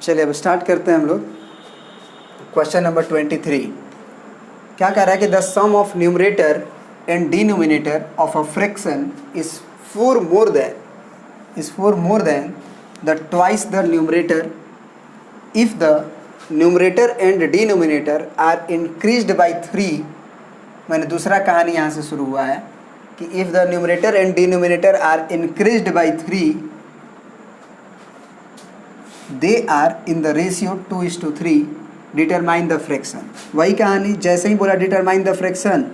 चलिए अब स्टार्ट करते हैं हम लोग। क्वेश्चन नंबर 23 क्या कह रहा है कि the sum of numerator and denominator of a fraction is four more than the twice the numerator if the numerator and denominator are increased by 3। मैंने दूसरा कहानी यहाँ से शुरू हुआ है कि if the numerator and denominator are increased by 3 they are in the ratio 2:3 determine the fraction. वही कहानी, जैसे ही बोला determine the fraction,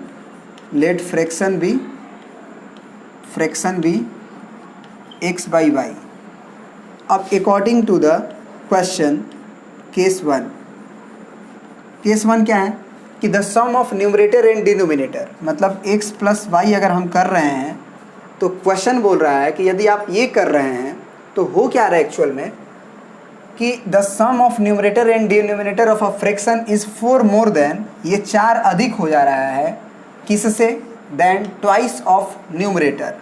let fraction be x by Y. अब according to the question case one क्या है कि the sum of numerator and denominator, मतलब x प्लस वाई अगर हम कर रहे हैं तो क्वेश्चन बोल रहा है कि यदि आप ये कर रहे हैं तो हो क्या रहा है एक्चुअल में कि the sum of numerator and denominator of a fraction is 4 more than, ये 4 अधिक हो जा रहा है किससे, देन ट्वाइस ऑफ न्यूमरेटर।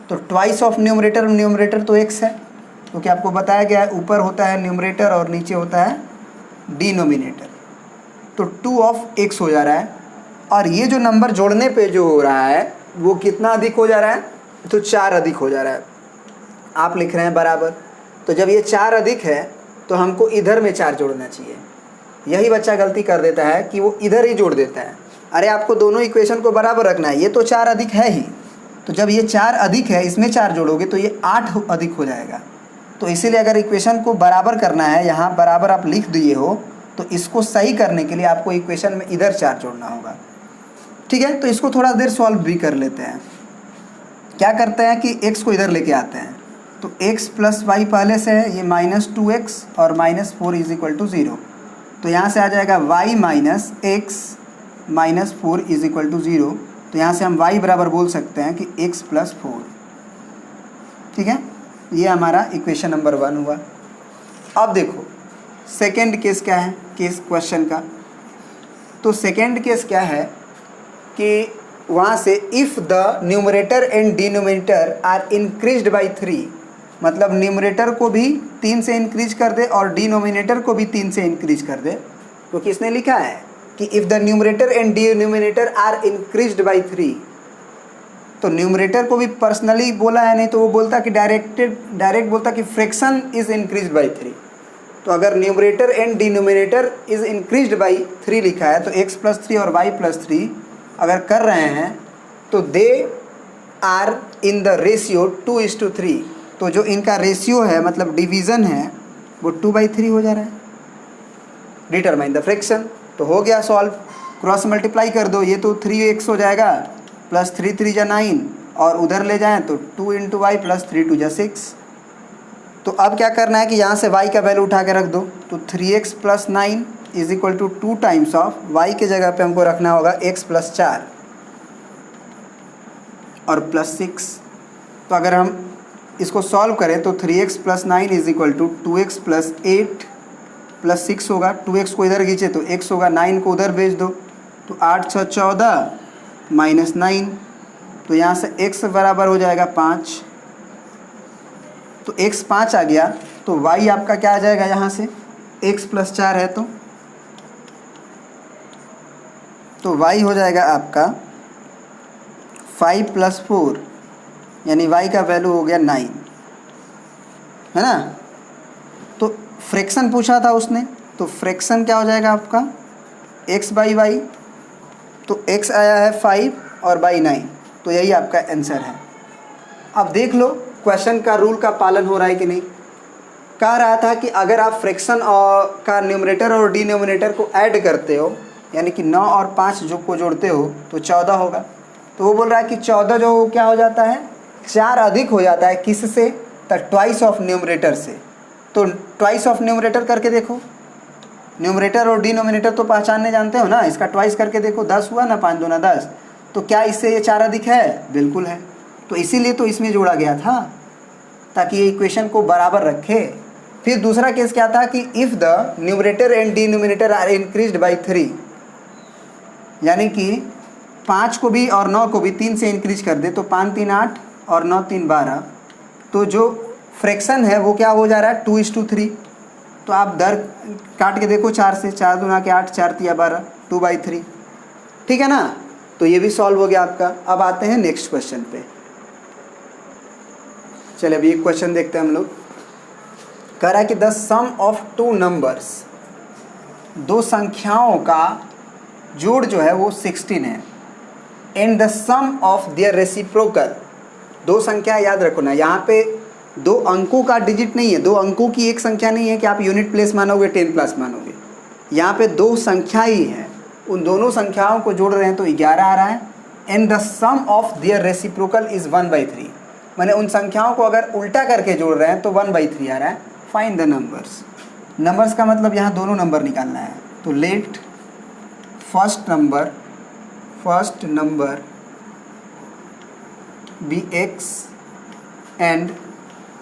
तो ट्वाइस ऑफ न्यूमरेटर तो x है, क्योंकि आपको बताया गया है ऊपर होता है न्यूमरेटर और नीचे होता है डिनोमिनेटर। तो 2 ऑफ x हो जा रहा है, और ये जो नंबर जोड़ने पे जो हो रहा है वो कितना अधिक हो जा रहा है, तो 4 अधिक हो जा रहा है। आप लिख रहे हैं बराबर, तो जब ये 4 अधिक है तो हमको इधर में 4 जोड़ना चाहिए। यही बच्चा गलती कर देता है कि वो इधर ही जोड़ देता है। अरे आपको दोनों इक्वेशन को बराबर रखना है, ये तो 4 अधिक है ही, तो जब ये 4 अधिक है इसमें 4 जोड़ोगे तो ये 8 अधिक हो जाएगा। तो इसीलिए अगर इक्वेशन को बराबर करना है, यहाँ बराबर आप लिख दिए हो, तो इसको सही करने के लिए आपको इक्वेशन में इधर 4 जोड़ना होगा। ठीक है, तो इसको थोड़ा देर सॉल्व भी कर लेते हैं। क्या करते हैं कि x को इधर लेके आते हैं, तो x प्लस वाई पहले से है, ये -2x और -4 इज इक्वल टू 0। तो यहाँ से आ जाएगा y minus x minus 4 is equal to 0। तो यहाँ से हम y बराबर बोल सकते हैं कि x प्लस 4। ठीक है, ये हमारा इक्वेशन नंबर 1 हुआ। अब देखो सेकेंड केस क्या है, केस क्वेश्चन का। तो सेकेंड केस क्या है कि वहाँ से if the numerator and denominator are increased by 3, मतलब न्यूमरेटर को भी 3 से इंक्रीज कर दे और डिनोमिनेटर को भी 3 से इंक्रीज कर दे। तो किसने लिखा है कि if the numerator and denominator are increased by 3, तो न्यूमरेटर को भी पर्सनली बोला है, नहीं तो वो बोलता कि डायरेक्ट बोलता कि फ्रैक्शन इज़ इंक्रीज्ड बाई 3। तो अगर numerator and denominator is increased by 3 लिखा है, तो x प्लस 3 और y प्लस 3 अगर कर रहे हैं तो they are in the ratio 2:3। तो जो इनका रेशियो है, मतलब डिवीज़न है, वो 2/3 हो जा रहा है। डिटरमाइन द फ्रैक्शन, तो हो गया सॉल्व। क्रॉस मल्टीप्लाई कर दो, ये तो 3x हो जाएगा प्लस 3 3 जा 9, और उधर ले जाएं तो 2 इंटू वाई प्लस 3 2 जा 6। तो अब क्या करना है कि यहाँ से y का वैल्यू उठा के रख दो, तो 3x plus 9 is equal to 2 times of y के जगह पे हमको रखना होगा x प्लस 4 और प्लस 6। तो अगर हम इसको सॉल्व करें तो 3x plus 9 is equal to 2x plus 8 plus 6 होगा। 2x को इधर खींचे तो x होगा, 9 को उधर भेज दो, तो 8 6 14 माइनस 9। तो यहाँ से x बराबर हो जाएगा 5। तो x 5 आ गया, तो y आपका क्या आ जाएगा, यहाँ से x प्लस 4 है तो y हो जाएगा आपका 5 प्लस 4, यानी y का वैल्यू हो गया 9, है ना। तो फ्रैक्शन पूछा था उसने, तो फ्रैक्शन क्या हो जाएगा आपका x बाई वाई। तो x आया है 5 और बाई 9, तो यही आपका आंसर है। अब देख लो क्वेश्चन का रूल का पालन हो रहा है कि नहीं। कह रहा था कि अगर आप फ्रैक्शन और का न्यूमरेटर और डिनोमिनेटर को ऐड करते हो, यानी कि 9 और 5 जो को जोड़ते हो तो 14 होगा। तो वो बोल रहा है कि 14 जो क्या हो जाता है, 4 अधिक हो जाता है किससे, तो ट्वाइस ऑफ न्यूमरेटर से। तो ट्वाइस ऑफ न्यूमरेटर करके देखो, न्यूमरेटर और डिनोमिनेटर तो पहचानने जानते हो ना, इसका ट्वाइस करके देखो, 10 हुआ ना, 5 दूना 10। तो क्या इससे ये 4 अधिक है, बिल्कुल है। तो इसीलिए तो इसमें जोड़ा गया था ताकि ये इक्वेशन को बराबर रखे। फिर दूसरा केस क्या था कि if the numerator and denominator are increased by 3, यानी कि 5 को भी और 9 को भी 3 से इंक्रीज कर दे, तो 5 3 8 और 9 3 12। तो जो फ्रैक्शन है वो क्या हो जा रहा है 2:3। तो आप दर काट के देखो 4 से, 4 दूना के 8, 4 तिया 12, 2/3, ठीक है ना। तो ये भी सॉल्व हो गया आपका। अब आते हैं नेक्स्ट क्वेश्चन पे। चलिए अभी एक क्वेश्चन देखते हैं हम लोग। कह रहा है कि the sum of two numbers, दो संख्याओं का जोड़ जो है वो 16 है, and the sum of their reciprocal, दो संख्या याद रखो ना, यहाँ पे दो अंकों का डिजिट नहीं है, दो अंकों की एक संख्या नहीं है कि आप यूनिट प्लेस मानोगे 10 प्लस मानोगे, यहाँ पे दो संख्या ही है, उन दोनों संख्याओं को जोड़ रहे हैं तो 11 आ रहा है। And the sum of their reciprocal is 1/3, मैंने उन संख्याओं को अगर उल्टा करके जोड़ रहे हैं तो 1/3 आ रहा है। फाइंड द नंबर्स, नंबर्स का मतलब यहाँ दोनों नंबर निकालना है। तो let first number be x and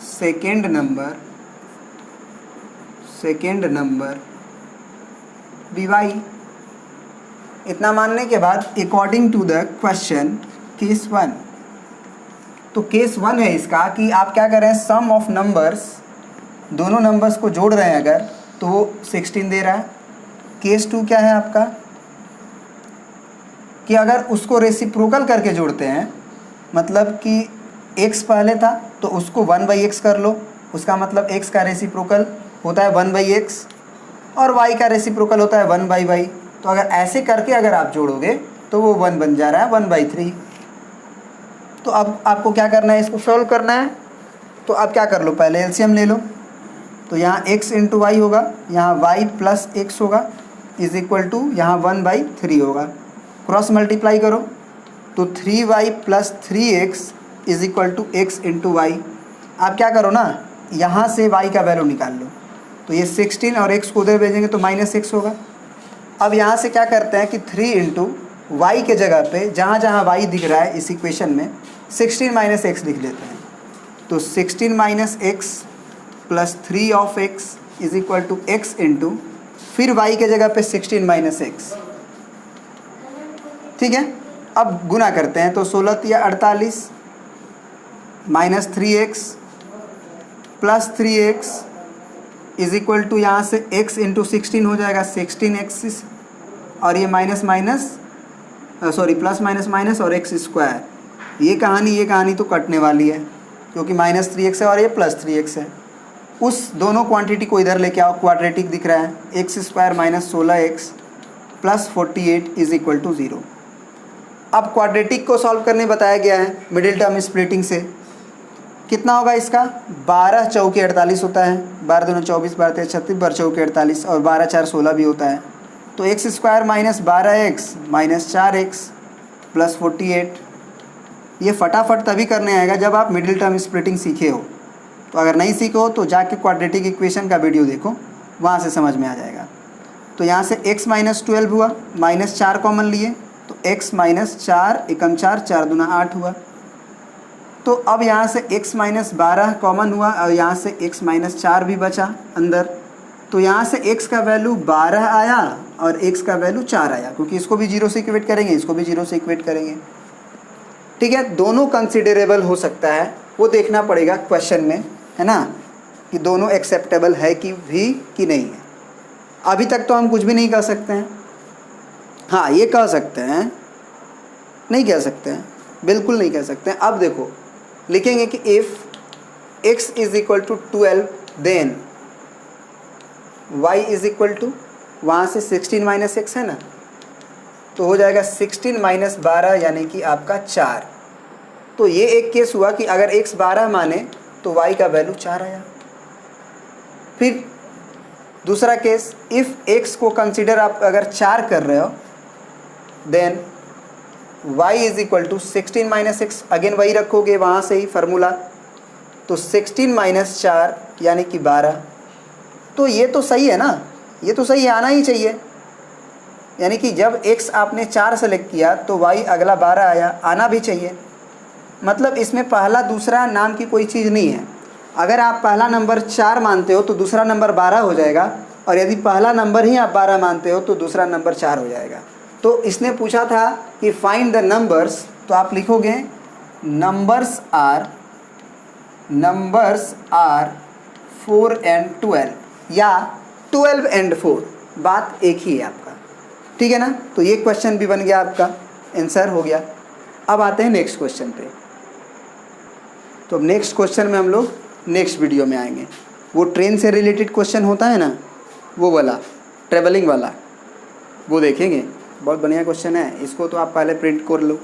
second number be y। इतना मानने के बाद according to the question case 1, तो केस 1 है इसका कि आप क्या कर रहे हैं, सम ऑफ नंबर्स, दोनों नंबर्स को जोड़ रहे हैं अगर तो वो 16 दे रहा है। केस 2 क्या है आपका कि अगर उसको रेसिप्रोकल करके जोड़ते हैं, मतलब कि x पहले था तो उसको 1/x कर लो, उसका मतलब x का रेसिप्रोकल होता है 1/x और y का रेसिप्रोकल होता है 1/y। तो अगर ऐसे करके अगर आप जोड़ोगे तो वो 1 बन जा रहा है 1/3। तो अब आपको क्या करना है, इसको सॉल्व करना है। तो आप क्या कर लो, पहले एलसीएम ले लो। तो यहाँ x इंटू वाई होगा, यहाँ y प्लस x होगा, इज इक्वल टू यहाँ 1/3 होगा। क्रॉस मल्टीप्लाई करो तो 3y plus 3x is equal to x into y. आप क्या करो ना, यहाँ से y का वैल्यू निकाल लो। तो ये 16 और x को उधर भेजेंगे तो -x होगा। अब यहाँ से क्या करते हैं कि 3 इंटू वाई के जगह पे जहाँ जहाँ y दिख रहा है इस इक्वेशन में 16 माइनस x लिख लेते हैं। तो 16 minus x plus 3 of x is equal to x into फिर y के जगह पे 16 माइनस x, ठीक है। अब गुना करते हैं तो 16 तिया 48 minus 3x plus 3x is equal to यहाँ से x इंटू 16 हो जाएगा 16x, और ये minus minus plus minus minus और x स्क्वायर। ये कहानी तो कटने वाली है क्योंकि -3x है और ये +3x है। उस दोनों क्वांटिटी को इधर लेके आओ, क्वाड्रेटिक दिख रहा है, x² minus 16x plus 48 is equal to 0। अब क्वाड्रेटिक को सॉल्व करने बताया गया है मिडिल टर्म स्प्लिटिंग से। कितना होगा इसका, 12 चौके 48 होता है, 12 दूनी 24, 12 तेरह 36, 12 चौके 48 और 12 4 16 भी होता है। तो x² minus 12x minus 4x plus 48, ये फटाफट तभी करने आएगा जब आप मिडिल टर्म स्प्लिटिंग सीखे हो। तो अगर नहीं सीखे हो तो जाके क्वाड्रेटिक इक्वेशन का वीडियो देखो, वहाँ से समझ में आ जाएगा। तो यहाँ से x माइनस 12 हुआ, माइनस 4 कॉमन लिए तो x माइनस 4 एकम 4, 4 दूना 8 हुआ। तो अब यहाँ से x माइनस 12 कॉमन हुआ और यहाँ से x माइनस 4 भी बचा अंदर। तो यहाँ से x का वैल्यू 12 आया और x का वैल्यू 4 आया, क्योंकि इसको भी 0 से इक्वेट करेंगे, इसको भी 0 से इक्वेट करेंगे, ठीक है। दोनों कंसिडरेबल हो सकता है, वो देखना पड़ेगा क्वेश्चन में, है ना, कि दोनों एक्सेप्टेबल है कि नहीं है। अभी तक तो हम कुछ भी नहीं कह सकते हैं। हाँ, ये कह सकते हैं, नहीं कह सकते हैं, बिल्कुल नहीं कह सकते हैं। अब देखो लिखेंगे कि if x is equal to 12 then y is equal to, वहाँ से 16 माइनस x है ना, तो हो जाएगा 16 माइनस 12 यानी कि आपका 4। तो ये एक केस हुआ कि अगर x 12 माने तो y का वैल्यू 4 आया। फिर दूसरा केस, इफ़ x को कंसिडर आप अगर 4 कर रहे हो then y is equal to 16 minus x, again वही रखोगे वहाँ से ही फार्मूला, तो 16 माइनस 4 यानी कि 12। तो ये तो सही है ना, ये तो सही आना ही चाहिए। यानी कि जब x आपने 4 सेलेक्ट किया तो y अगला 12 आया, आना भी चाहिए। मतलब इसमें पहला दूसरा नाम की कोई चीज़ नहीं है। अगर आप पहला नंबर 4 मानते हो तो दूसरा नंबर 12 हो जाएगा, और यदि पहला नंबर ही आप 12 मानते हो तो दूसरा नंबर 4 हो जाएगा। तो इसने पूछा था कि फाइंड द नंबर्स, तो आप लिखोगे नंबर्स आर 4 and 12। या 12 and 4, बात एक ही है आपका, ठीक है ना। तो ये क्वेश्चन भी बन गया, आपका आंसर हो गया। अब आते हैं नेक्स्ट क्वेश्चन पे। तो अब नेक्स्ट क्वेश्चन में हम लोग नेक्स्ट वीडियो में आएंगे। वो ट्रेन से रिलेटेड क्वेश्चन होता है ना, वो वाला ट्रेवलिंग वाला, वो देखेंगे। बहुत बढ़िया क्वेश्चन है, इसको तो आप पहले प्रिंट कर लो।